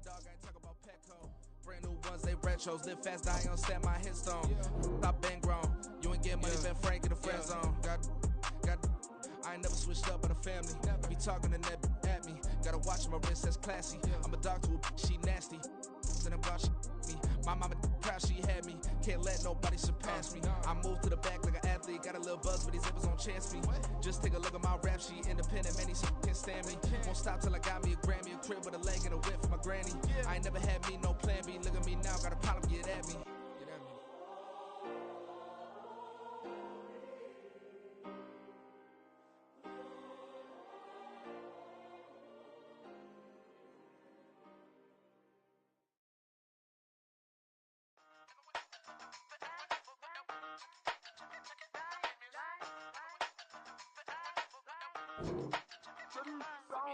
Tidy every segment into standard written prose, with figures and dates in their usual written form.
dog, I ain't talk about Petco. Brand new ones, they retros. Live fast, die on set, my headstone. I've been grown. You ain't get money, been frank in the friend zone. I ain't never switched up on the family. Be talking to that at me. Gotta watch my wrist, that's classy. I'm a dog to a bitch, she nasty. And about she me. My mama proud she had me. Can't let nobody surpass me. I move to the back like an athlete. Got a little buzz, but these zippers don't chance me. Just take a look at my rap sheet. Independent, man, these can't stand me. Won't stop till I got me a Grammy, a crib with a leg and a whip for my granny. I ain't never had me no plan B. Look at me now, got a problem, get at me. Get at me.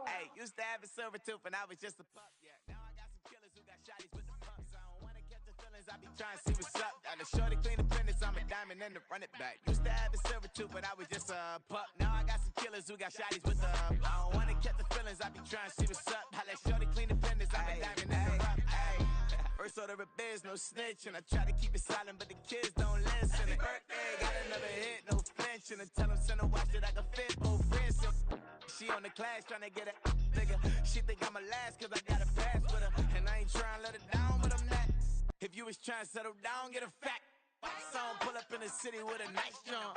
Hey, used to have a silver tooth and I was just a pup, yeah. Now I got some killers who got shotties with the pumps. I don't wanna catch the feelings, I be trying to see what's up. Got a shorty clean the pendants, I'm a diamond and to run it back. Used to have a silver tooth, but I was just a pup. Now I got some killers who got shotties with the I don't wanna catch the feelings, I be trying to see what's up. I let shorty clean the pendants, I'm a diamond and to run it back. First order of biz, no snitch, and I try to keep it silent, but the kids don't listen. And birthday, got another hit, no flinch, and I tell them send a watch that I can fit both wrists. She on the class tryna get a nigga. She think I'm a last cause I got a pass with her. And I ain't tryna let her down, but I'm not. If you was tryna settle down, get a fat song. Pull up in the city with a nice jump.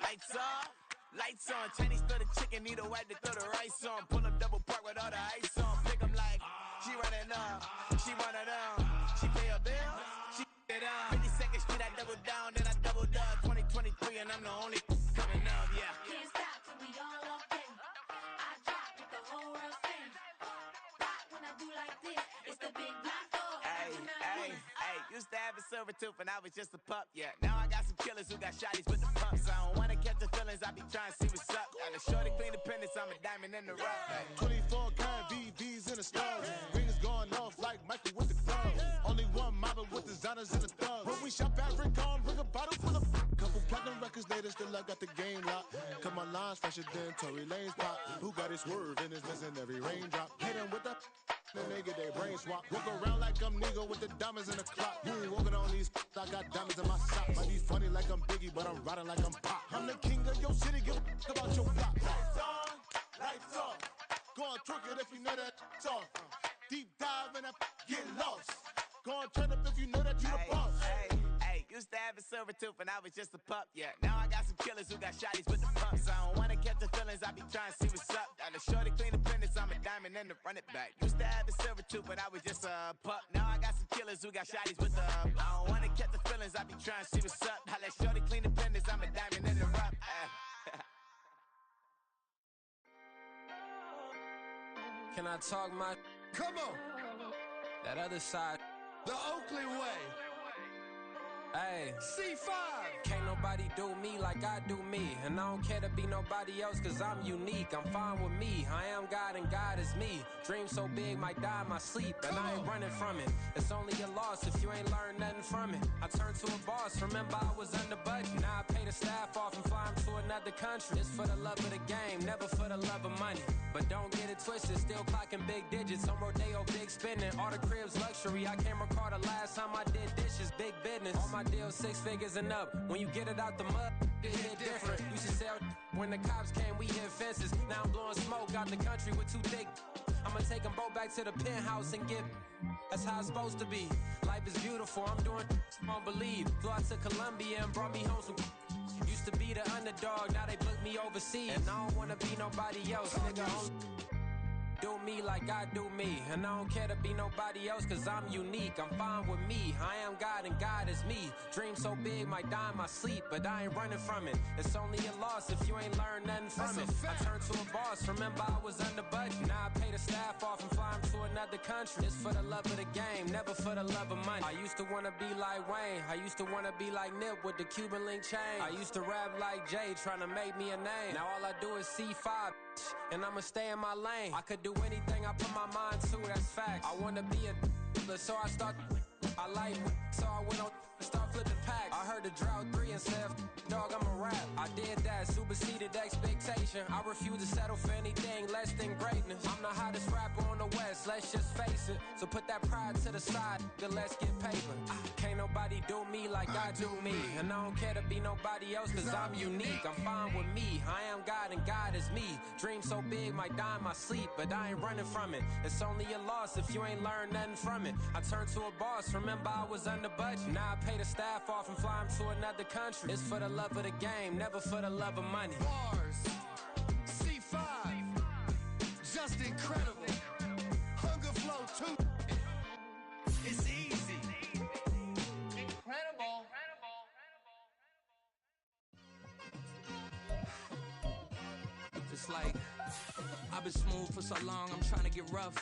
Lights off, lights on. Chinese throw the chicken, need a wipe to throw the rice on. Pull up double park with all the ice on. Pick 'em like, she running up, she running up. She pay her bills, she it up. 52nd Street, I double down, then I doubled up. 2023 and I'm the only coming up, yeah. Can't stop till we all up in. I drop it, the whole world spin. Rock when I do like this, it's the big black dog. Hey, used to have a silver tooth and I was just a pup, yeah. Now I got some killers who got shotties with the pumps. I don't wanna catch the feelings, I be trying to see what's up. Got a shorty clean the pendants, I'm a diamond in the rough. 24 karat VVs in the stars. Rings going off like Michael with the club. Only one model with designers in the thugs. When we shop at Rick on, bring a bottle full of couple platinum records later, still I got the game locked. Cut my lines fresher than Tory Lane's pop. Who got it swerve and is missing every raindrop. Hit him with the then they get their brain swap. Walk around like I'm nigga with the diamonds in the clock. You ain't walking on these, I got diamonds in my socks. Might be funny like I'm Biggie, but I'm riding like I'm Pop. I'm the king of your city, give a about your block. Lights on, lights off. Go on, twerk it if you know that off. Deep dive and get lost. Go on, turn up if you know that you the boss. Hey, used to have a silver tooth and I was just a pup, yeah. Now I got some killers who got shotties with the pumps. I don't wanna catch the feelings, I be trying to see what's up. Got a shorty clean the pendants, I'm a diamond and to run it back. Used to have a silver tooth, but I was just a pup. Now I got some killers who got shotties with the I don't wanna catch the feelings, I be trying to see what's up. I let shorty clean the pendants, I'm a diamond and to run. Can I talk my? Come on, That other side. the Oakley way. Hey. C5. Can't nobody do me like I do me. And I don't care to be nobody else cause I'm unique. I'm fine with me. I am God and God is me. Dream so big might die in my sleep. And I ain't running from it. It's only a loss if you ain't learned nothing from it. I turned to a boss. Remember I was under budget. Now I pay the staff off and fly them to another country. It's for the love of the game, never for the love of money. But don't get it twisted, still clocking big digits. On Rodeo, big spending. All the cribs luxury. I can't recall the last time I did dishes. Big business. All my deals 6 figures and up. When you get it out the mud, it hit different. Used to sell when the cops came, we hit fences. Now I'm blowing smoke out the country with 2 thick. I'ma take them both back to the penthouse and get. That's how it's supposed to be. Life is beautiful, I'm doing won't believe. Flew out to Colombia and brought me home some. Used to be the underdog, now they book me overseas. And I don't wanna be nobody else, nigga. Do me like I do me. And I don't care to be nobody else cause I'm unique. I'm fine with me. I am God and God is me. Dream so big might die in my sleep, but I ain't running from it. It's only a loss if you ain't learned nothing from it. I turned to a boss. Remember I was under budget. Now I pay the staff off and fly them to another country. It's for the love of the game, never for the love of money. I used to wanna be like Wayne. I used to wanna be like Nip with the Cuban link chain. I used to rap like Jay trying to make me a name. Now all I do is C5 and I'ma stay in my lane. I could do anything I put my mind to, that's facts. I wanna be a so I start. I like so I went on Start flipping packs. I heard the drought 3 and said, dog, I'm a rap. I did that, superseded expectation. I refuse to settle for anything less than greatness. I'm the hottest rapper on the West, let's just face it. So put that pride to the side, then let's get paper. Can't nobody do me like I do me. And I don't care to be nobody else, cause I'm unique. I'm fine with me, I am God and God is me. Dream so big, might die in my sleep, but I ain't running from it. It's only a loss if you ain't learned nothing from it. I turned to a boss, remember I was under budget. Now I pay the staff off and fly them to another country. It's for the love of the game, never for the love of money. Bars. C5. Just incredible. Hunger Flow 2. It's easy. Incredible. It's like I've been smooth for so long, I'm trying to get rough.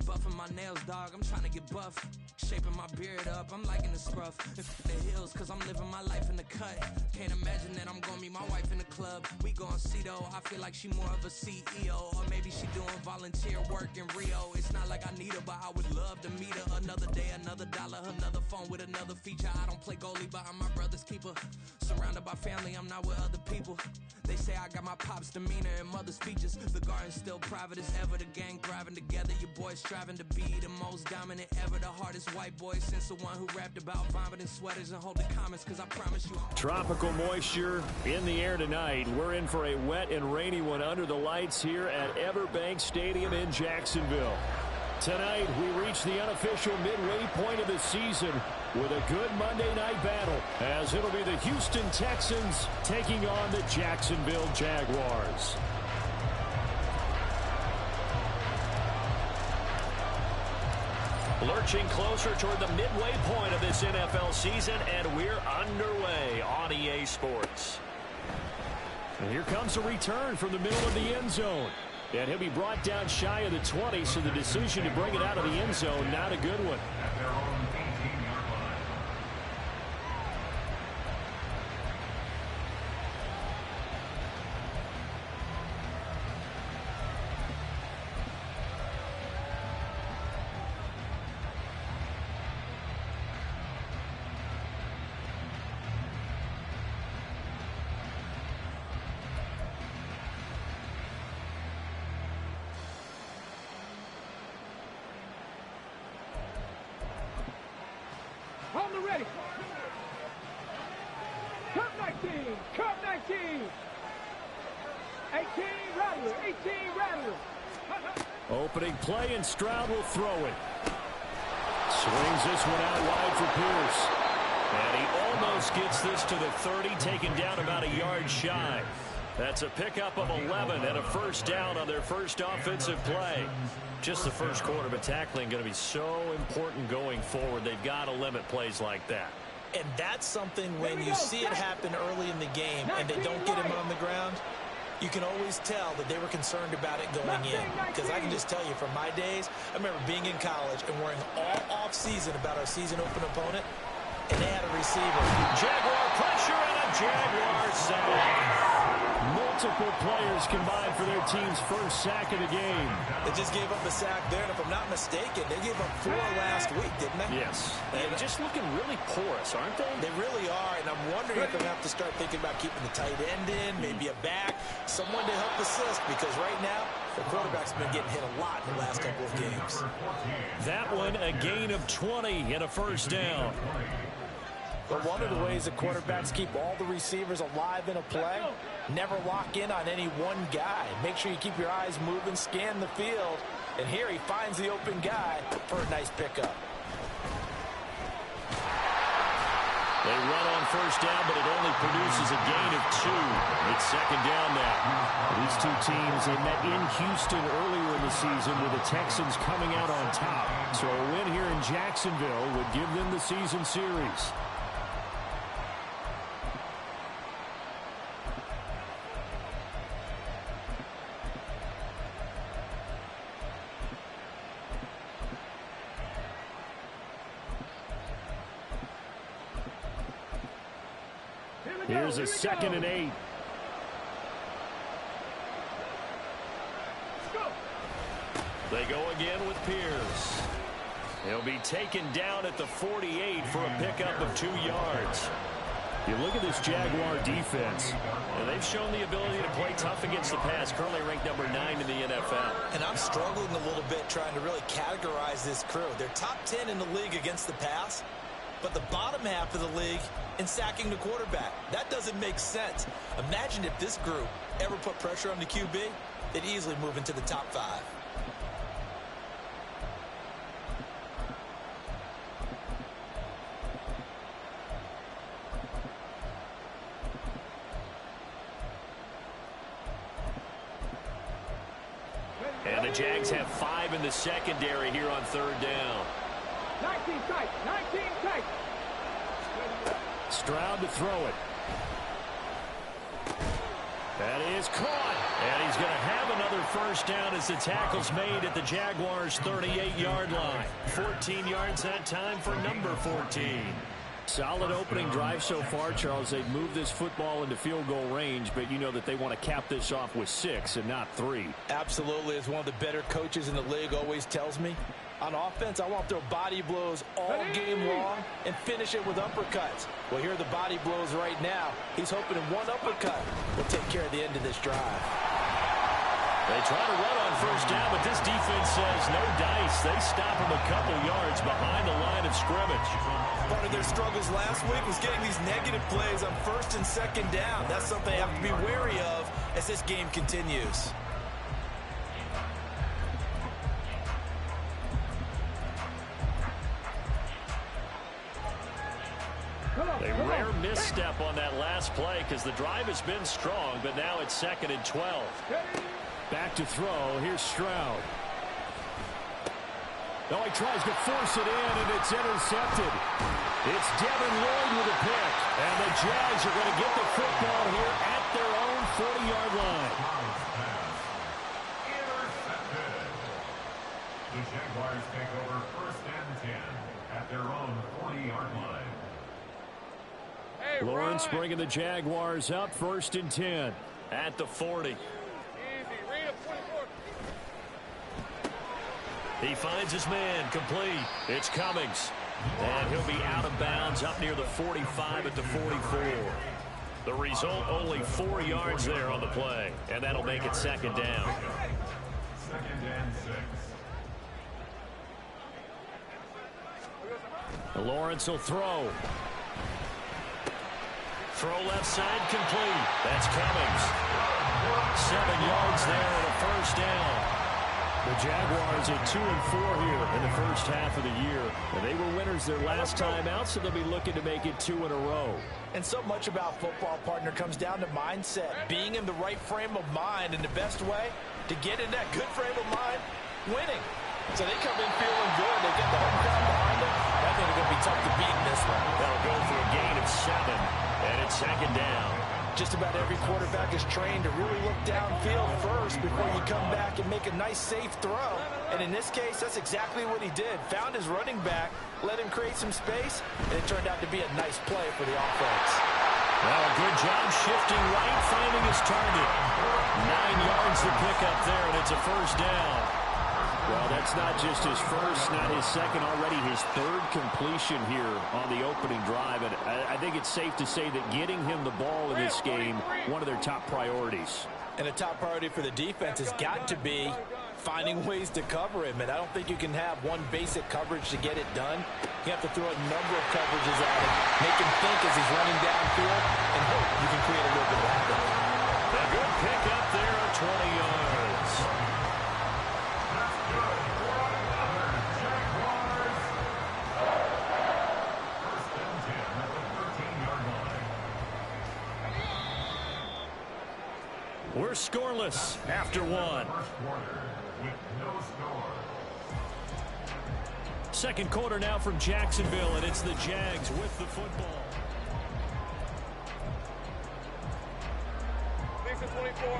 Buffing my nails, dog, I'm trying to get buff. Shaping my beard up, I'm liking the scruff. The hills, cause I'm living my life in the cut. Can't imagine that I'm gonna meet my wife in the club. We gon' see though, I feel like she more of a CEO. Or maybe she doing volunteer work in Rio. It's not like I need her, but I would love to meet her. Another day, another dollar, another phone with another feature. I don't play goalie, but I'm my brother's keeper. Surrounded by family, I'm not with other people. They say I got my pop's demeanor and mother's features. The garden's still private as ever. The gang thriving together. Your boys striving to be the most dominant ever. The hardest white boy since the one who rapped about vomiting sweaters and holding comments. Cause I promise you. Tropical moisture in the air tonight. We're in for a wet and rainy one under the lights here at Everbank Stadium in Jacksonville. Tonight, we reach the unofficial midway point of the season with a good Monday night battle, as it'll be the Houston Texans taking on the Jacksonville Jaguars. Lurching closer toward the midway point of this NFL season, and we're underway on EA Sports. And here comes a return from the middle of the end zone. And he'll be brought down shy of the 20, so the decision to bring it out of the end zone, not a good one. On the ready. Cup 19. Cup 19. 18 Rattler. 18 Rattler. Opening play, and Stroud will throw it. Swings this one out wide for Pierce. And he almost gets this to the 30, taken down about a yard shy. That's a pickup of 11 and a first down on their first offensive play. Just the first quarter, but tackling going to be so important going forward. They've got to limit plays like that. And that's something when you see it happen early in the game and they don't get him on the ground, you can always tell that they were concerned about it going in. Because I can just tell you from my days, I remember being in college and worrying all off season about our season open opponent, and they had a receiver. Jaguar pressure and a Jaguar sack. Multiple players combined for their team's first sack of the game. They just gave up a sack there, and if I'm not mistaken, they gave up 4 last week, didn't they? Yes. And just looking really porous, aren't they? They really are, and I'm wondering if they're going to have to start thinking about keeping the tight end in, maybe a back, someone to help assist, because right now, the quarterback's been getting hit a lot in the last couple of games. That one, a gain of 20 and a first down. But one of the ways that quarterbacks keep all the receivers alive in a play, never lock in on any one guy. Make sure you keep your eyes moving, scan the field. And here he finds the open guy for a nice pickup. They run on first down, but it only produces a gain of 2. It's second down now. These two teams, they met in Houston earlier in the season with the Texans coming out on top. So a win here in Jacksonville would give them the season series. Here's a 2nd and 8. They go again with Pierce. He'll He'll be taken down at the 48 for a pickup of 2 yards. You look at this Jaguar defense, and they've shown the ability to play tough against the pass, currently ranked number 9 in the NFL. And I'm struggling a little bit trying to really categorize this crew. They're top 10 in the league against the pass, but the bottom half of the league in sacking the quarterback. That doesn't make sense. Imagine if this group ever put pressure on the QB, they'd easily move into the top 5. And the Jags have 5 in the secondary here on 3rd down. 19 tight, 19 tight. Stroud to throw it. That is caught. And he's going to have another first down as the tackle's made at the Jaguars' 38-yard line. 14 yards that time for number 14. Solid opening drive so far, Charles. They've moved this football into field goal range, but you know that they want to cap this off with 6 and not 3. Absolutely. As one of the better coaches in the league always tells me, on offense, I want to throw body blows all game long and finish it with uppercuts. Well, here are the body blows right now. He's hoping in one uppercut will take care of the end of this drive. They try to run on first down, but this defense says no dice. They stop him a couple yards behind the line of scrimmage. Part of their struggles last week was getting these negative plays on 1st and 2nd down. That's something they have to be wary of as this game continues. A rare misstep on that last play because the drive has been strong, but now it's 2nd and 12. Back to throw. Here's Stroud. Oh, he tries to force it in, and it's intercepted. It's Devin Lloyd with a pick. And the Jags are going to get the football here at their own 40-yard line. Intercepted. The Jaguars take over 1st and 10 at their own 40-yard line. Hey, Lawrence bringing the Jaguars up 1st and 10 at the 40. He finds his man complete. It's Cummings. And he'll be out of bounds up near the 45 at the 44. The result, only 4 yards there on the play. And that'll make it 2nd down. 2nd and 6. Lawrence will throw. Throw left side complete. That's Cummings. 7 yards there and a first down. The Jaguars at 2-4 here in the first half of the year. And they were winners their last time out, so they'll be looking to make it 2 in a row. And so much about football, partner, comes down to mindset. Being in the right frame of mind, and the best way to get in that good frame of mind, winning. So they come in feeling good. They get the home crowd behind them. I think it's going to be tough to beat in this one. They'll go for a gain of 7, and it's 2nd down. Just about every quarterback is trained to really look downfield first before you come back and make a nice, safe throw. And in this case, that's exactly what he did. Found his running back, let him create some space, and it turned out to be a nice play for the offense. Well, a good job shifting right, finding his target. 9 yards to pick up there, and it's a first down. Well, that's not just his first, not his second, already his 3rd completion here on the opening drive. And I think it's safe to say that getting him the ball in this game, one of their top priorities. And a top priority for the defense has got to be finding ways to cover him. And I don't think you can have one basic coverage to get it done. You have to throw a number of coverages at him, make him think as he's running downfield, and hope you can create a little bit of havoc. A good pick up there on 20 yards. We're scoreless after 1. Second quarter now from Jacksonville, and it's the Jags with the football.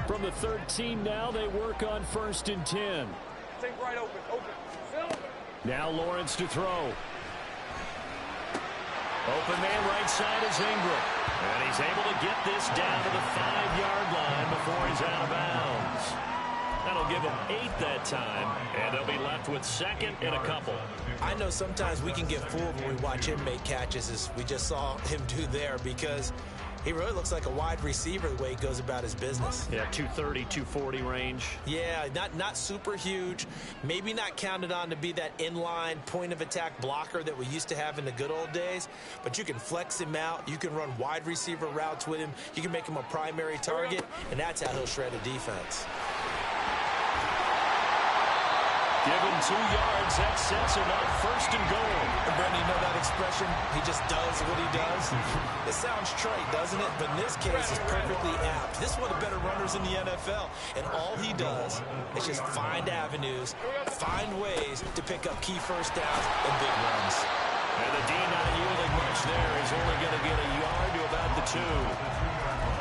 From the 13 now, they work on 1st and 10. Stay right open. Now Lawrence to throw. Open man right side is Ingram. And he's able to get this down to the 5-yard line before he's out of bounds. That'll give them 8 that time, and they'll be left with second and a couple. I know sometimes we can get fooled when we watch him make catches, as we just saw him do there, because he really looks like a wide receiver the way he goes about his business. Yeah, 230, 240 range. Yeah, not super huge. Maybe not counted on to be that inline point-of-attack blocker that we used to have in the good old days, but you can flex him out. You can run wide receiver routes with him. You can make him a primary target, and that's how he'll shred a defense. Given 2 yards, that sets him up first and goal. And Brandon, you know that expression? He just does what he does. It sounds trite, doesn't it? But in this case, it's perfectly apt. This is one of the better runners in the NFL. And all he does is just find avenues, find ways to pick up key first downs and big runs. And the D not yielding much there. He's only going to get a yard to about the 2.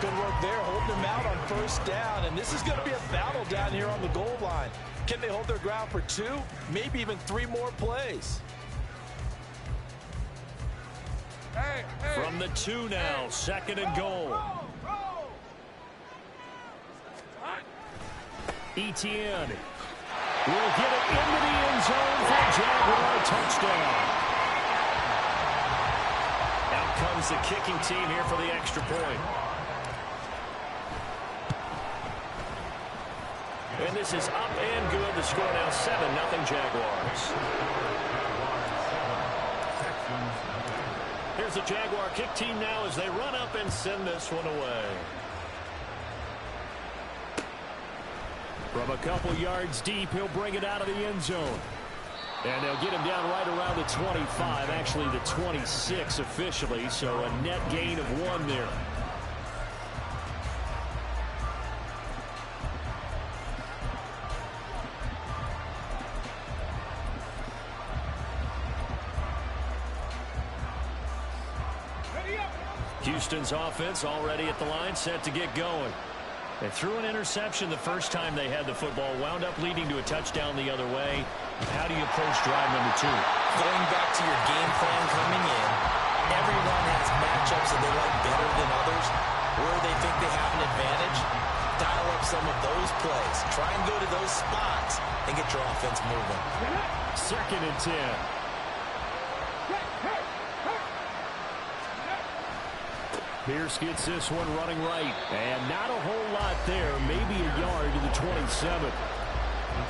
Good work there, holding him out on first down. And this is going to be a battle down here on the goal line. Can they hold their ground for 2, maybe even 3 more plays? From the 2 now, second and goal. Etienne will get it into the end zone for a Jaguar touchdown. Out comes the kicking team here for the extra point. And this is up and good. The score now 7-0 Jaguars. Here's the Jaguar kick team now as they run up and send this one away. From a couple yards deep, he'll bring it out of the end zone. And they'll get him down right around the 25, actually the 26 officially, so a net gain of 1 there. Houston's offense already at the line, set to get going. They threw an interception the first time they had the football, wound up leading to a touchdown the other way. How do you approach drive number 2? Going back to your game plan coming in, everyone has matchups that they like better than others. Where they think they have an advantage, dial up some of those plays. Try and go to those spots and get your offense moving. Second and 10. Pierce gets this one running right. And not a whole lot there. Maybe a yard to the 27.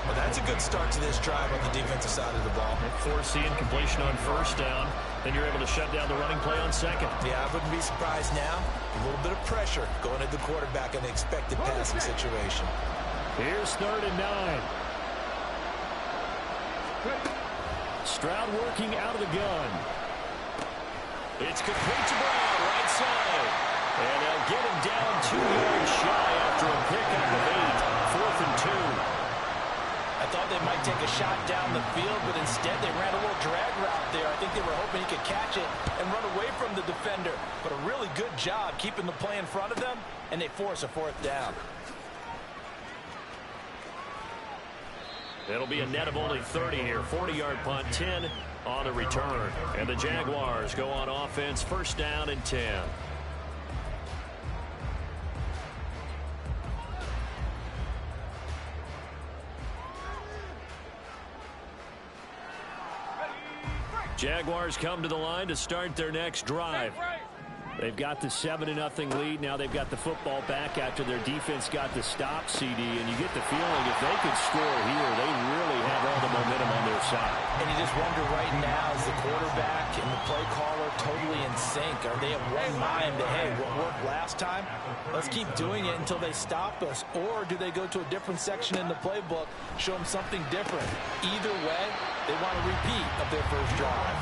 Well, that's a good start to this drive on the defensive side of the ball. Forcing completion on first down. Then you're able to shut down the running play on second. Yeah, I wouldn't be surprised now. A little bit of pressure going at the quarterback in the expected passing situation. Here's 3rd and 9. Stroud working out of the gun. It's complete to Brown, right side. And they'll get him down 2 yards shy after a pickup of 8. 4th and 2. I thought they might take a shot down the field, but instead they ran a little drag route there. I think they were hoping he could catch it and run away from the defender. But a really good job keeping the play in front of them, and they force a 4th down. It'll be a net of only 30 here. 40-yard punt, 10 on the return. And the Jaguars go on offense, first down and 10. Jaguars come to the line to start their next drive. They've got the 7-0 lead. Now they've got the football back after their defense got the stop, CD. And you get the feeling if they could score here, they really have all the momentum on their side. And you just wonder right now, is the quarterback and the play caller totally in sync? Are they of one mind that, hey, what worked last time, let's keep doing it until they stop us? Or do they go to a different section in the playbook, show them something different? Either way, they want a repeat of their first drive.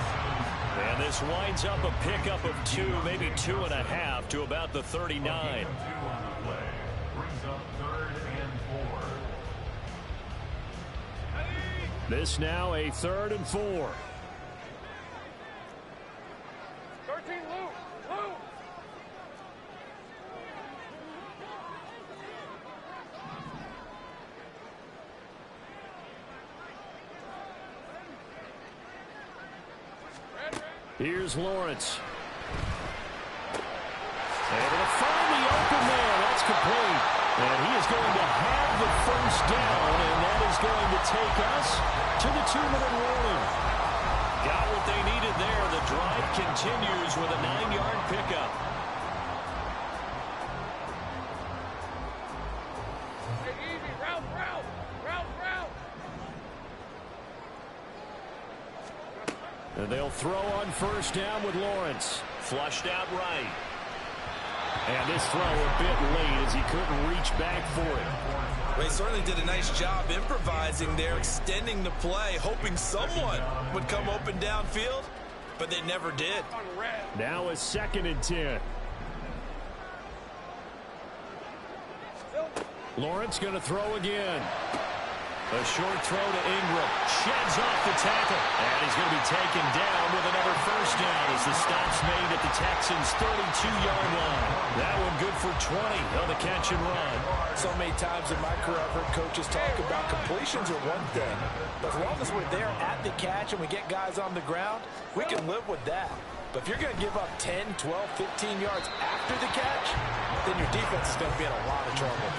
And this winds up a pickup of 2, maybe 2.5 to about the 39. This now a 3rd and 4. 13, Lou. Here's Lawrence. Able to find the open man. That's complete. And he is going to have the first down, and that is going to take us to the 2-minute warning. Got what they needed there. The drive continues with a 9-yard pickup. And they'll throw on first down with Lawrence. Flushed out right. And this throw a bit late as he couldn't reach back for it. Well, he certainly did a nice job improvising there, extending the play, hoping someone would come open downfield, but they never did. Now a 2nd and 10. Lawrence going to throw again. A short throw to Ingram. Sheds off the tackle. And he's going to be taken down with another first down as the stop's made at the Texans' 32-yard line. That one good for 20 on the catch and run. So many times in my career I've heard coaches talk about completions are one thing. But as long as we're there at the catch and we get guys on the ground, we can live with that. But if you're going to give up 10, 12, 15 yards after the catch, then your defense is going to be in a lot of trouble.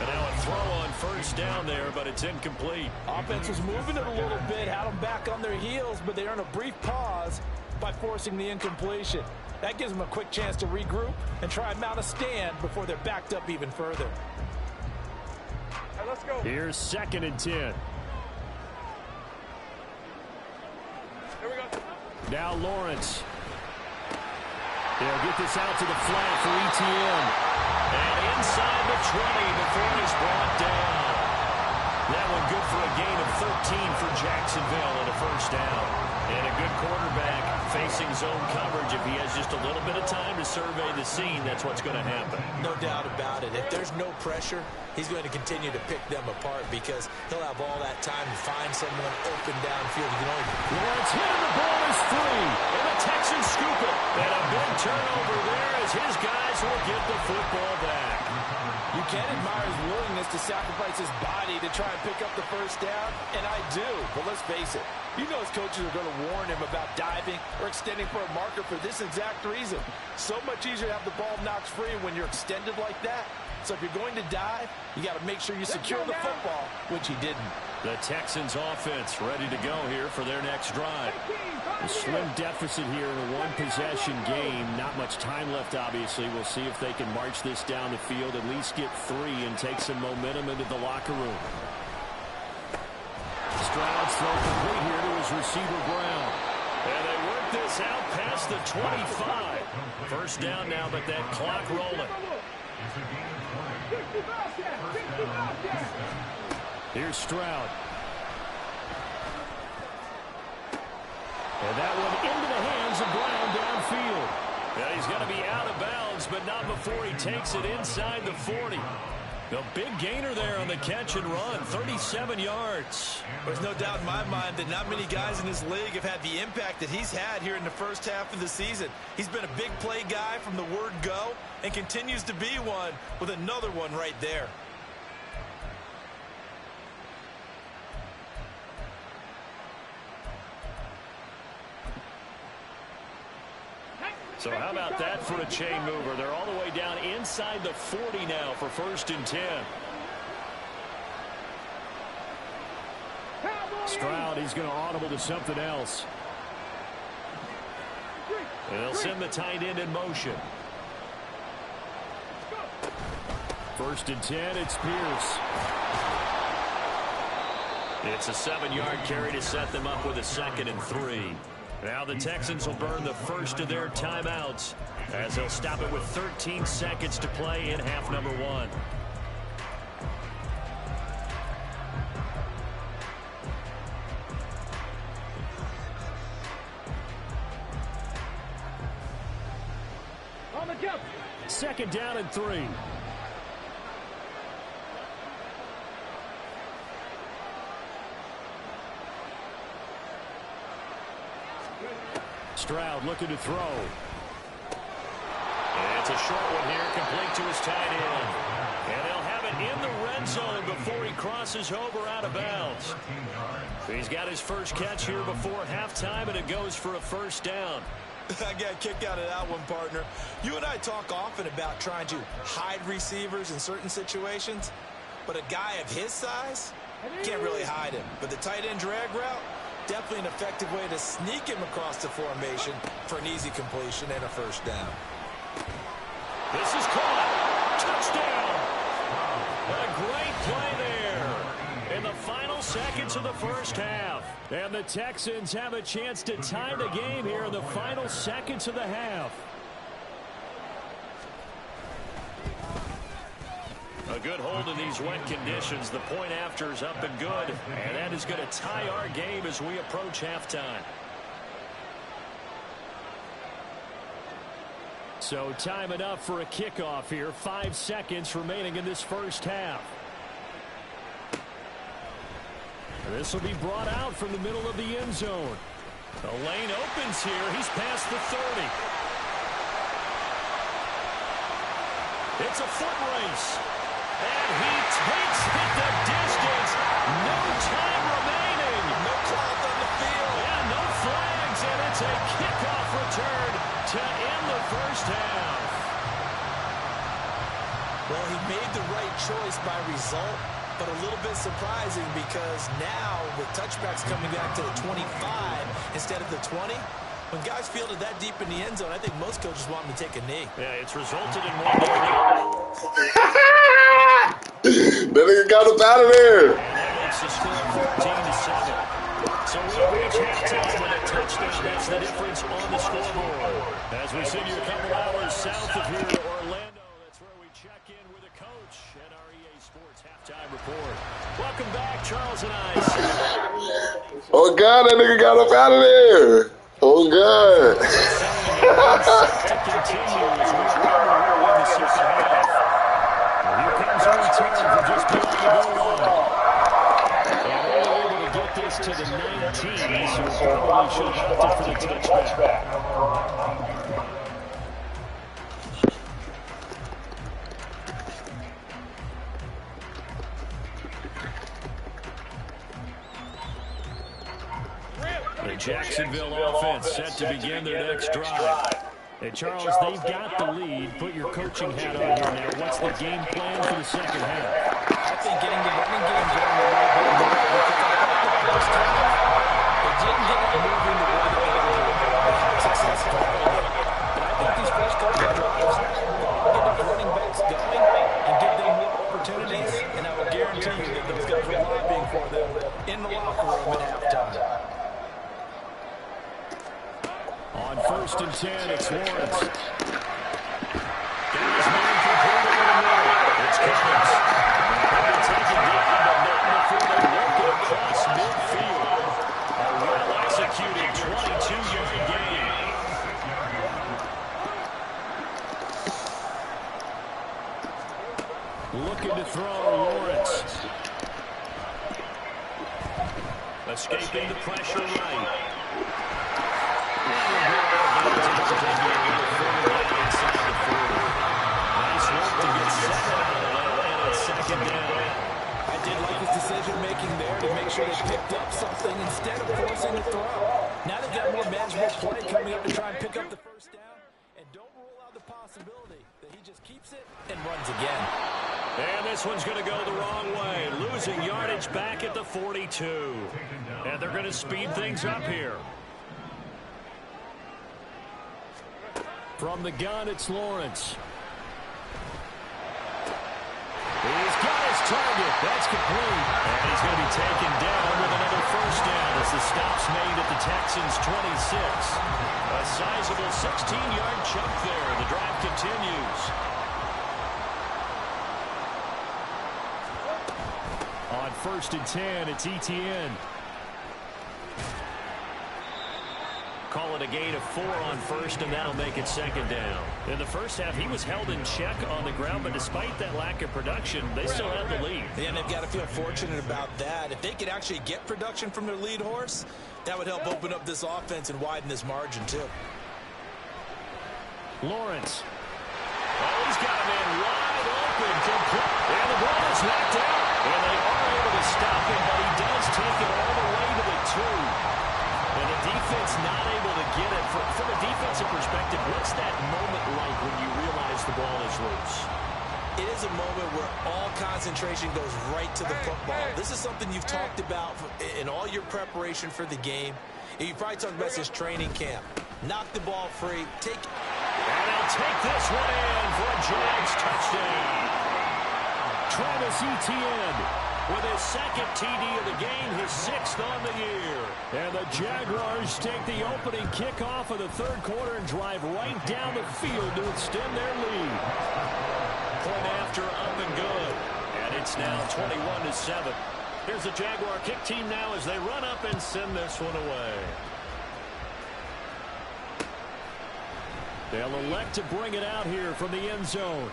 And now a throw on first down there, but it's incomplete. Offense was moving it a little bit, had them back on their heels, but they earn a brief pause by forcing the incompletion. That gives them a quick chance to regroup and try and mount a stand before they're backed up even further. Right, let's go. Here's 2nd and 10. Here we go. Now Lawrence. They'll get this out to the flat for ETN. And inside the 20 before he's brought down. That one good for a gain of 13 for Jacksonville and a first down. And a good quarterback facing zone coverage. If he has just a little bit of time to survey the scene, that's what's going to happen. No doubt about it. If there's no pressure, he's going to continue to pick them apart because he'll have all that time to find someone open downfield. You can only... Lawrence hit and the ball is free. And the Texans scoop it. And a big turnover there as his guys will get the football back. You can admire his willingness to sacrifice his body to try and pick up the first down, and I do. But let's face it, you know his coaches are going to warn him about diving or extending for a marker for this exact reason. So much easier to have the ball knocked free when you're extended like that. So if you're going to dive, you got to make sure you secure the football, which he didn't. The Texans offense ready to go here for their next drive. A slim deficit here in a one-possession game. Not much time left, obviously. We'll see if they can march this down the field, at least get 3 and take some momentum into the locker room. Stroud's throw complete here to his receiver, Brown. And they work this out past the 25. First down now, but that clock rolling. Here's Stroud. And that one into the hands of Brown downfield. Yeah, he's got to be out of bounds, but not before he takes it inside the 40. The big gainer there on the catch and run, 37 yards. There's no doubt in my mind that not many guys in this league have had the impact that he's had here in the first half of the season. He's been a big play guy from the word go and continues to be one with another one right there. So how about that for a chain mover? They're all the way down inside the 40 now for 1st and 10. Stroud, he's going to audible to something else. And they'll send the tight end in motion. 1st and 10, it's Pierce. It's a 7-yard carry to set them up with a 2nd and 3. Now the Texans will burn the first of their timeouts as they'll stop it with 13 seconds to play in half number 1. On the jump. 2nd down and 3. Stroud looking to throw. And it's a short one here, complete to his tight end. And they'll have it in the red zone before he crosses over out of bounds. He's got his first catch here before halftime, and it goes for a first down. I got a kick out of that one, partner. You and I talk often about trying to hide receivers in certain situations, but a guy of his size can't really hide him. But the tight end drag route, definitely an effective way to sneak him across the formation for an easy completion and a first down. This is caught. Touchdown. A great play there in the final seconds of the first half. And the Texans have a chance to tie the game here in the final seconds of the half. A good hold in these wet conditions. The point after is up and good. And that is going to tie our game as we approach halftime. So time enough for a kickoff here. 5 seconds remaining in this first half. This will be brought out from the middle of the end zone. The lane opens here. He's past the 30. It's a foot race. And he takes it the distance. No time remaining. No clock on the field. Yeah, no flags. And it's a kickoff return to end the first half. Well, he made the right choice by result, but a little bit surprising because now with touchbacks coming back to the 25 instead of the 20, when guys field it that deep in the end zone, I think most coaches want them to take a knee. Yeah, it's resulted in one. That nigga got up out of there. And that makes the score 14-7. So we'll reach halftime with a touchdown. That's the difference on the scoreboard. As we send you a couple hours south of here to Orlando, that's where we check in with a coach at our EA Sports Halftime Report. Welcome back, Charles and I. Oh, God, that nigga got up out of there. Oh, God. To continue as we roll in the second half. Here comes our return from just beyond the goal line. And they're able to get this to the 19, so probably should have opted for the touchback. The Jacksonville offense set to begin their next drive. Hey, Charles, they've got the lead. Put your coaching hat on here now. What's the game plan for the second half? I think getting the running game going a little bit more because I thought the first half, they didn't get it moving the way that they had success calling it. But I think these first couple of drives, get the running backs going and give them more opportunities, and I will guarantee you that those guys were lobbying for them in the locker room at halftime. On 1st and 10, it's Lawrence. Got his man completed in the middle. It's Cummings. They're taking down, but not before they work it across midfield. A well-executed 22-yard gain. Looking to throw, Lawrence. Escaping the pressure right. Nice work to get 7 out of that, and it's second down. I did like his decision-making there to make sure they picked up something instead of forcing the throw. Now they've got more manageable play coming up to try and pick up the first down, and don't rule out the possibility that he just keeps it and runs again. And this one's going to go the wrong way, losing yardage back at the 42. And they're going to speed things up here. From the gun, it's Lawrence. He's got his target. That's complete. And he's going to be taken down with another first down as the stop's made at the Texans' 26. A sizable 16-yard chunk there. The drive continues. On 1st and 10, it's Etienne. Call it a gain of 4 on 1st, and that'll make it second down. In the first half, he was held in check on the ground, but despite that lack of production, they still have the lead. And they've got to feel fortunate about that. If they could actually get production from their lead horse, that would help open up this offense and widen this margin, too. Lawrence. Oh, he's got a man wide open. And the ball is knocked out. And they are able to stop him, but he does take it all the way to the 2. And the defense not able to get it. From a defensive perspective, what's that moment like when you realize the ball is loose? It is a moment where all concentration goes right to the football. This is something you've talked about in all your preparation for the game. You probably talked about this training camp. Knock the ball free. And he'll take this one in for a Jags touchdown. Travis Etienne with his second TD of the game, his 6th on the year. And the Jaguars take the opening kickoff of the third quarter and drive right down the field to extend their lead. Point after up and good. And it's now 21-7. Here's the Jaguar kick team now as they run up and send this one away. They'll elect to bring it out here from the end zone.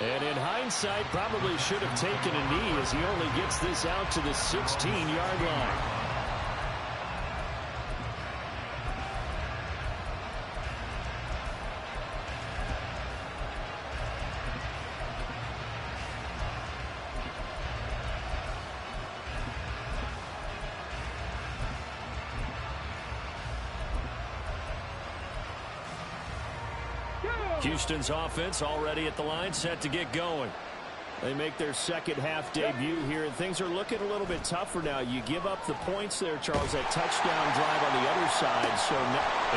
And in hindsight, probably should have taken a knee as he only gets this out to the 16-yard line. Houston's offense already at the line, set to get going. They make their second half debut here, and things are looking a little bit tougher now. You give up the points there, Charles, that touchdown drive on the other side. So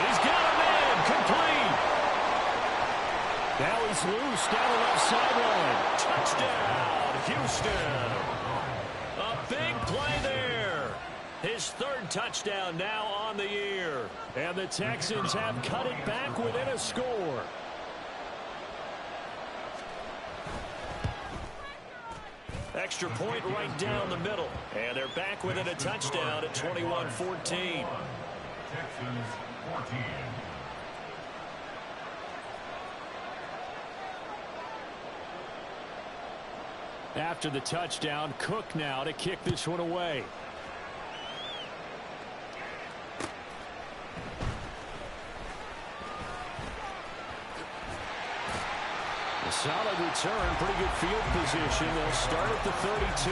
he's got him in, complete. Now he's loose down the left sideline. Touchdown, Houston. A big play there. His 3rd touchdown now on the year. And the Texans have cut it back within a score. Extra point right down the middle. And they're back within a touchdown at 21-14. Texans 14. After the touchdown, Cook now to kick this one away. Solid return, pretty good field position. They'll start at the 32.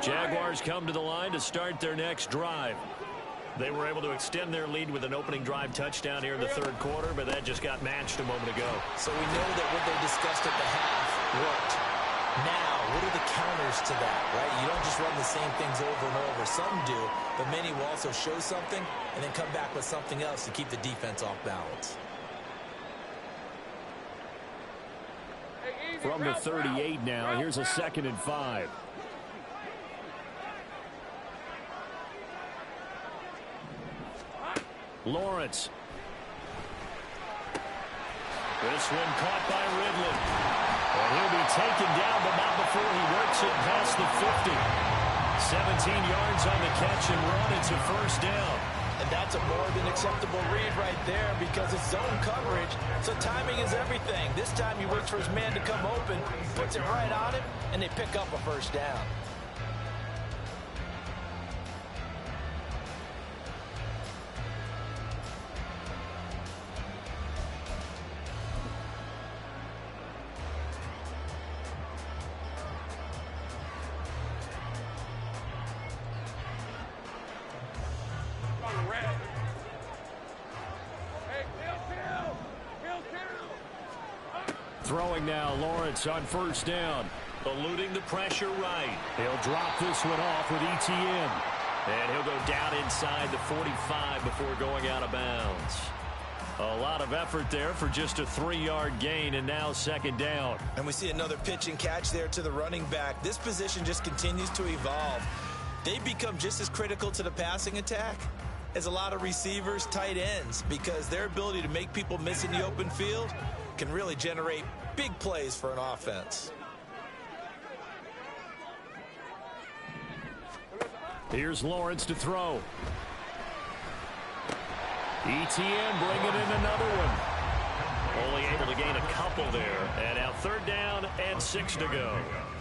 Jaguars come to the line to start their next drive. They were able to extend their lead with an opening drive touchdown here in the third quarter, but that just got matched a moment ago. So we know that what they discussed at the half worked. Now, what are the counters to that, right? You don't just run the same things over and over. Some do, but many will also show something and then come back with something else to keep the defense off balance. From the 38 now, here's a 2nd and 5. Lawrence. This one caught by Ridley. And he'll be taken down, but not before he works it past the 50. 17 yards on the catch and run. It's a first down. And that's a more than acceptable read right there because it's zone coverage, so timing is everything. This time he waits for his man to come open, puts it right on him, and they pick up a first down. Throwing now, Lawrence on first down. Eluding the pressure right. He'll drop this one off with Etienne. And he'll go down inside the 45 before going out of bounds. A lot of effort there for just a 3-yard gain, and now 2nd down. And we see another pitch and catch there to the running back. This position just continues to evolve. They become just as critical to the passing attack as a lot of receivers, tight ends, because their ability to make people miss in the open field can really generate big plays for an offense. Here's Lawrence to throw. Etienne bringing in another one. Only able to gain a couple there. And now 3rd down and 6 to go.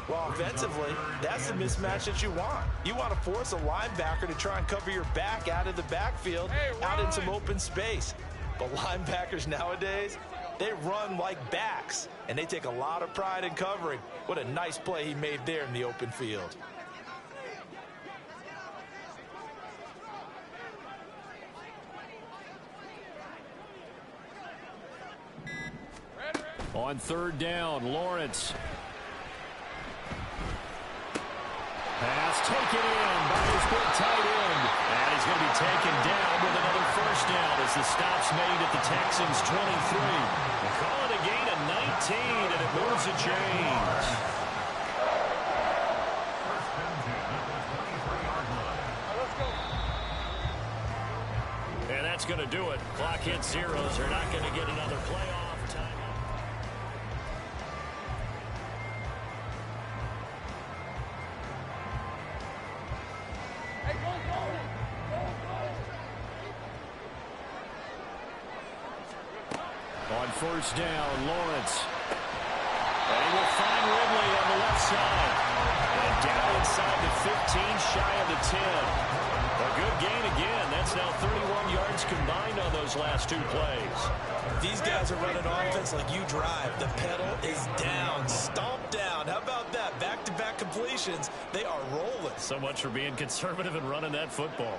Well, offensively, that's the mismatch that you want. You want to force a linebacker to try and cover your back out of the backfield, out in some open space. But linebackers nowadays, they run like backs, and they take a lot of pride in covering. What a nice play he made there in the open field. On 3rd down, Lawrence. Pass taken in by his big tight end. And he's going to be taken down with another 1st down as the stop's made at the Texans' 23. They call it a gain of 19, and it moves the chains. And that's going to do it. Clock hits zeros. They're not going to get another playoff time. On 1st down, Lawrence. And he will find Ridley on the left side. And down inside the 15, shy of the 10. A good gain again. That's now 31 yards combined on those last 2 plays. These guys are running offense like you drive. The pedal is down, stomped down. How about that? Back-to-back completions. They are rolling. So much for being conservative and running that football.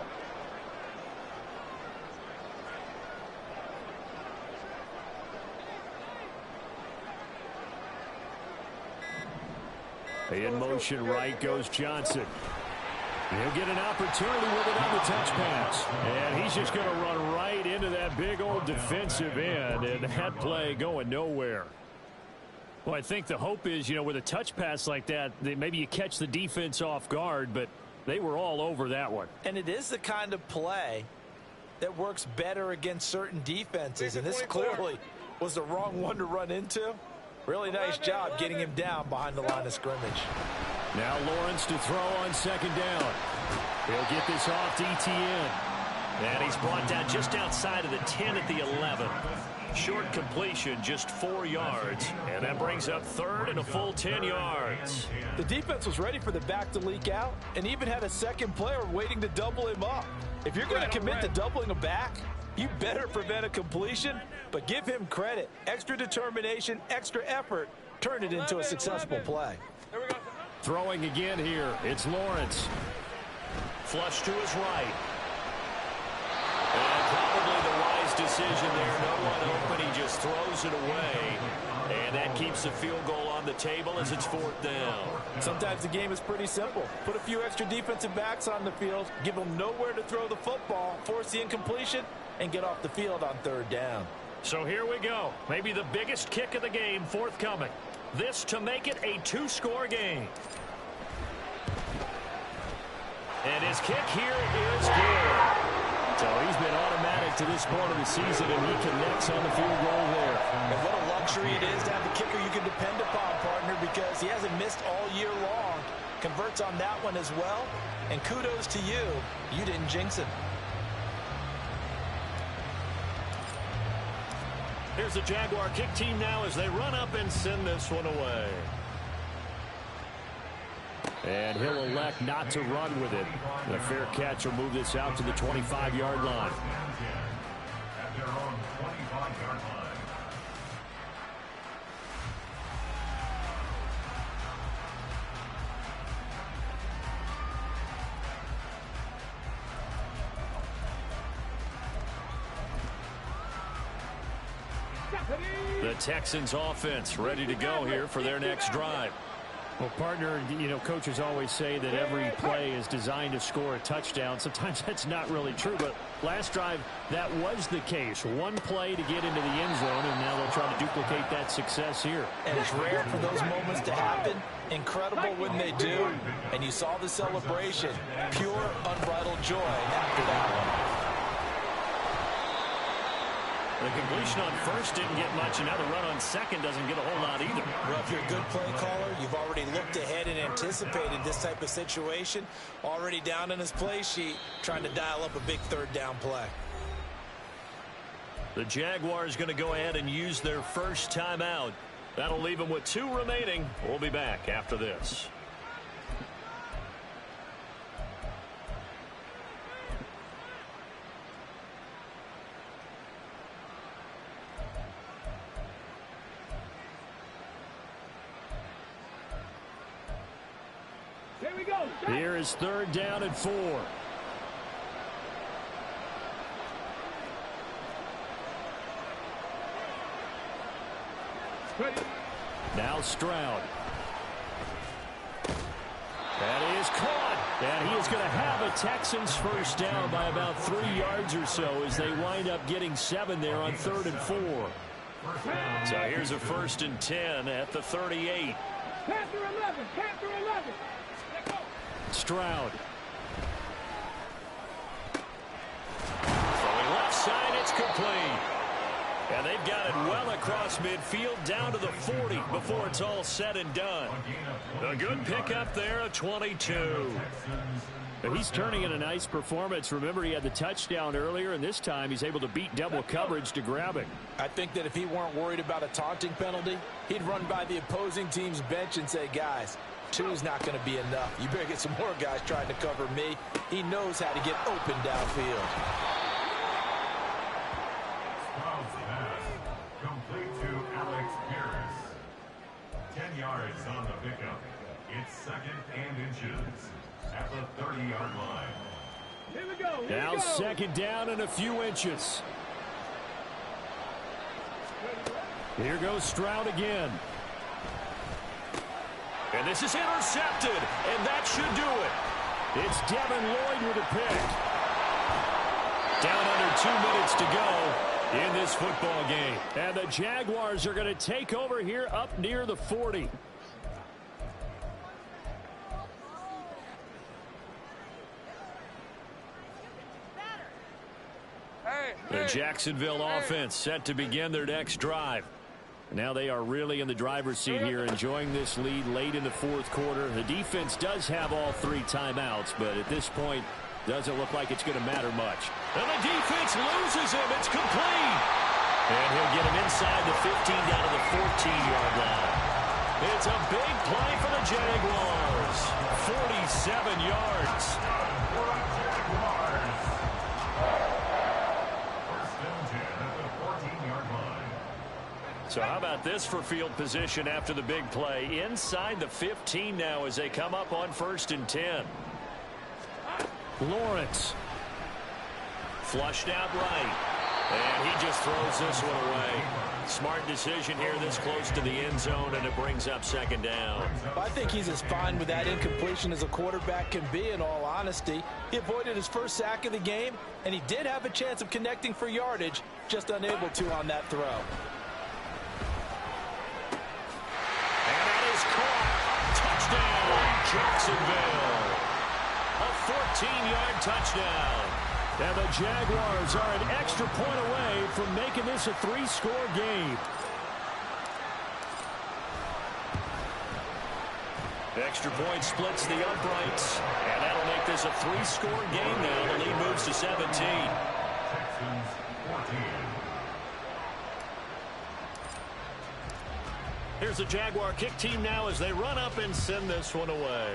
In motion right goes Johnson. He'll get an opportunity with it on the touch pass. And he's just going to run right into that big old defensive end. And that play going nowhere. Well, I think the hope is, with a touch pass like that, maybe you catch the defense off guard, but they were all over that one. And it is the kind of play that works better against certain defenses. And this clearly was the wrong one to run into. Really nice job getting him down behind the line of scrimmage. Now Lawrence to throw on 2nd down. He'll get this off to Etienne. And he's brought down just outside of the 10 at the 11. Short completion, just 4 yards. And that brings up 3rd and a full 10 yards. The defense was ready for the back to leak out and even had a second player waiting to double him up. If you're going to commit to doubling a back, you better prevent a completion, but give him credit. Extra determination, extra effort, turn it into a successful play. Throwing again here, it's Lawrence. Flush to his right. And probably the wise decision there. No one open, he just throws it away. And that keeps the field goal on the table as it's 4th down. Sometimes the game is pretty simple. Put a few extra defensive backs on the field, give them nowhere to throw the football, force the incompletion, and get off the field on 3rd down. So here we go. Maybe the biggest kick of the game forthcoming. This to make it a 2-score game. And his kick here is good. So he's been automatic to this point of the season, and he connects on the field goal there. And what a luxury it is to have a kicker you can depend upon, partner, because he hasn't missed all year long. Converts on that one as well. And kudos to you. You didn't jinx him. Here's the Jaguar kick team now as they run up and send this one away. And he'll elect not to run with it. The fair catch will move this out to the 25-yard line. At their own 25-yard line. The Texans offense ready to go here for their next drive. Well, partner, coaches always say that every play is designed to score a touchdown. Sometimes that's not really true, but last drive, that was the case. One play to get into the end zone, and now they'll try to duplicate that success here. And it's rare for those moments to happen. Incredible when they do. And you saw the celebration. Pure, unbridled joy after that one. The completion on first didn't get much, and now the run on second doesn't get a whole lot either. Well, if you're a good play caller, you've already looked ahead and anticipated this type of situation. Already down in his play sheet, trying to dial up a big 3rd down play. The Jaguars going to go ahead and use their first timeout. That'll leave them with 2 remaining. We'll be back after this. Here we go. Here is 3rd down and 4. Ready. Now Stroud. That is caught. And he is going to have a Texans first down by about 3 yards or so as they wind up getting 7 there on 3rd and 4. So here's a 1st and 10 at the 38. Panther 11. Panther 11. Stroud. Throwing left side, it's complete. And they've got it well across midfield down to the 40 before it's all said and done. A good pickup there, a 22. But he's turning in a nice performance. Remember, he had the touchdown earlier, and this time he's able to beat double coverage to grab it. I think that if he weren't worried about a taunting penalty, he'd run by the opposing team's bench and say, guys, 2 is not going to be enough. You better get some more guys trying to cover me. He knows how to get open downfield. Complete to Alex Pierce. 10 yards on the pickup. It's 2nd and inches at the 30-yard line. Here we go. Here Now we go. 2nd down and a few inches. Here goes Stroud again. And this is intercepted, and that should do it. It's Devin Lloyd with a pick. Down under 2 minutes to go in this football game. And the Jaguars are going to take over here up near the 40. The Jacksonville offense set to begin their next drive. Now they are really in the driver's seat here, enjoying this lead late in the 4th quarter. The defense does have all 3 timeouts, but at this point, doesn't look like it's going to matter much. And the defense loses him. It's complete. And he'll get him inside the 15 down to the 14-yard line. It's a big play for the Jaguars. 47 yards. So how about this for field position after the big play? Inside the 15 now as they come up on 1st and 10. Lawrence. Flushed out right. And he just throws this one away. Smart decision here this close to the end zone, and it brings up 2nd down. I think he's as fine with that incompletion as a quarterback can be, in all honesty. He avoided his first sack of the game, and he did have a chance of connecting for yardage, just unable to on that throw. Jacksonville. A 14-yard touchdown. And the Jaguars are an extra point away from making this a 3-score game. Extra point splits the uprights. And that'll make this a 3-score game now. The lead moves to 17. Texans 14. Here's the Jaguar kick team now as they run up and send this one away.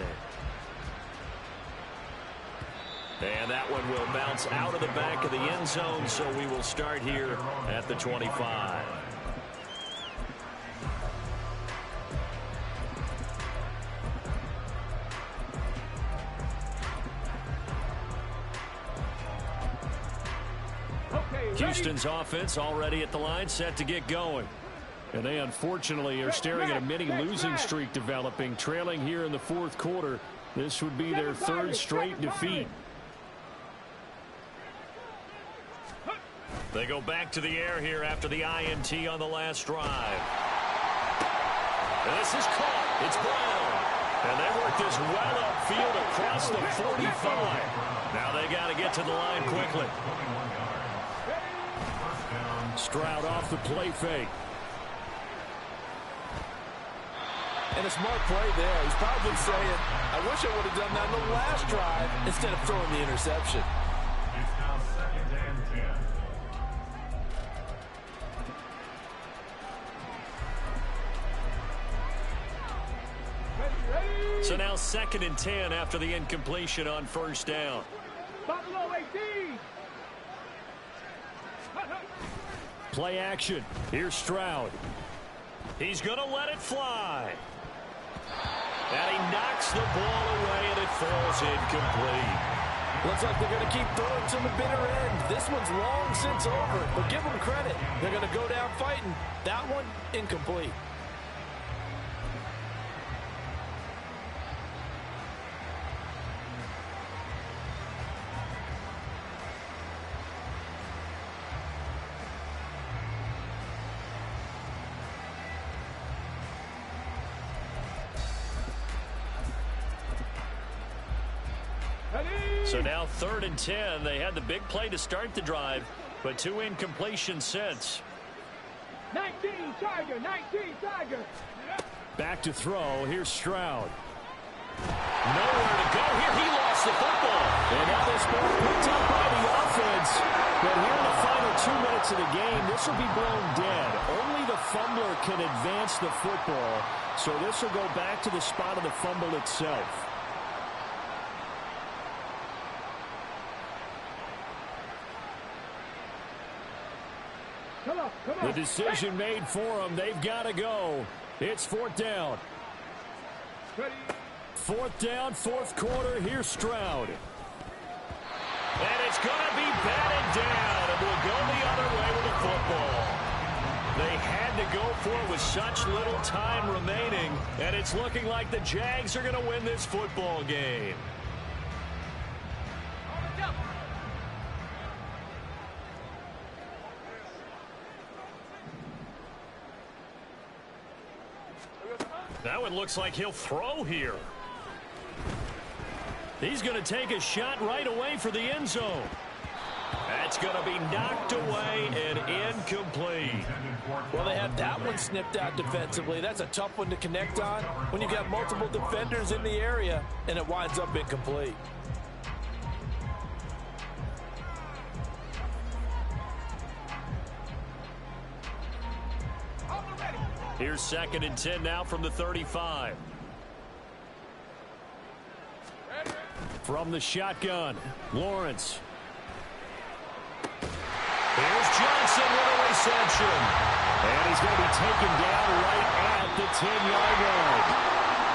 And that one will bounce out of the back of the end zone, so we will start here at the 25. Houston's offense already at the line, set to get going. And they unfortunately are staring at a mini losing streak developing, trailing here in the 4th quarter. This would be their 3rd straight defeat. They go back to the air here after the INT on the last drive. And this is caught. It's Brown. And they work this well upfield across the 45. Now they got to get to the line quickly. Stroud off the play fake. And a smart play there. He's probably saying, I wish I would have done that in the last drive instead of throwing the interception. It's now 2nd and 10. So now 2nd and 10 after the incompletion on first down. Buffalo 18. Play action. Here's Stroud. He's going to let it fly. And he knocks the ball away, and it falls incomplete. Looks like they're going to keep throwing to the bitter end. This one's long since over, but give them credit. They're going to go down fighting. That one, incomplete. So now 3rd and 10. They had the big play to start the drive, but 2 incompletions since. 19 Tiger, 19 Tiger. Back to throw. Here's Stroud. Nowhere to go here. He lost the football. And now this ball picked up by the offense. But here in the final 2 minutes of the game, this will be blown dead. Only the fumbler can advance the football. So this will go back to the spot of the fumble itself. The decision made for them. They've got to go. It's 4th down. 4th down, 4th quarter. Here's Stroud. And it's going to be batted down. And we'll go the other way with the football. They had to go for it with such little time remaining. And it's looking like the Jags are going to win this football game. Now it looks like he'll throw here. He's going to take a shot right away for the end zone. That's going to be knocked away and incomplete. Well, they had that one snipped out defensively. That's a tough one to connect on when you've got multiple defenders in the area, and it winds up incomplete. Here's 2nd and 10 now from the 35. From the shotgun, Lawrence. Here's Johnson with a reception. And he's going to be taken down right at the 10-yard line.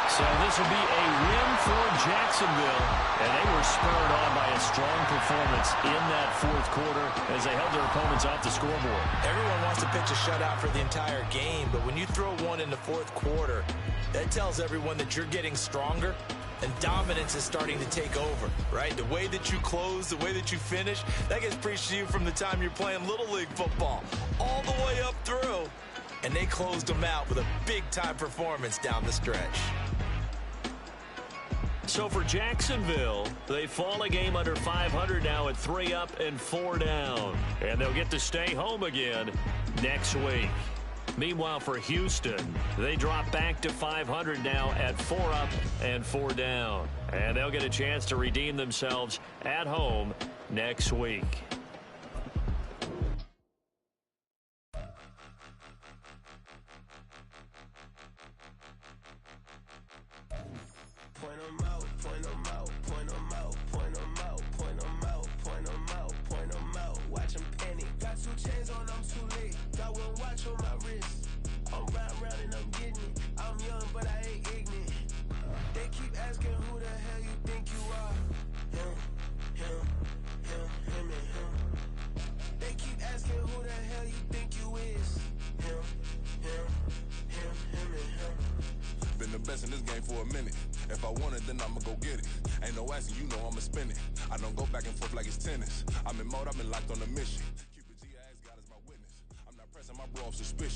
So this will be a win for Jacksonville. And they were spurred on by a strong performance in that 4th quarter as they held their opponents off the scoreboard. Everyone wants to pitch a shutout for the entire game, but when you throw one in the 4th quarter, that tells everyone that you're getting stronger and dominance is starting to take over, right? The way that you close, the way that you finish, that gets preached to you from the time you're playing Little League football all the way up through. And they closed them out with a big-time performance down the stretch. So for Jacksonville, they fall a game under 500 now at 3 up and 4 down. And they'll get to stay home again next week. Meanwhile, for Houston, they drop back to 500 now at 4 up and 4 down. And they'll get a chance to redeem themselves at home next week. Point them out, point them out, point them out, point them out, point them out, point them out, point them out. Watch them panic. Got 2 chains on, I'm too late. Got 1 watch on my wrist. I'm round and I'm getting it. I'm young, but I ain't ignorant. They keep asking who the hell you think you are. Him, him, him, him, and him. They keep asking who the hell you think you is. Him, him, him, him, and him. Been the best in this game for a minute. If I want it, then I'ma go get it. Ain't no asking, you know I'ma spin it. I don't go back and forth like it's tennis. I'm in mode, I've been locked on a mission. Cupid G, I ask God as my witness. I'm not pressing my bro off suspicion.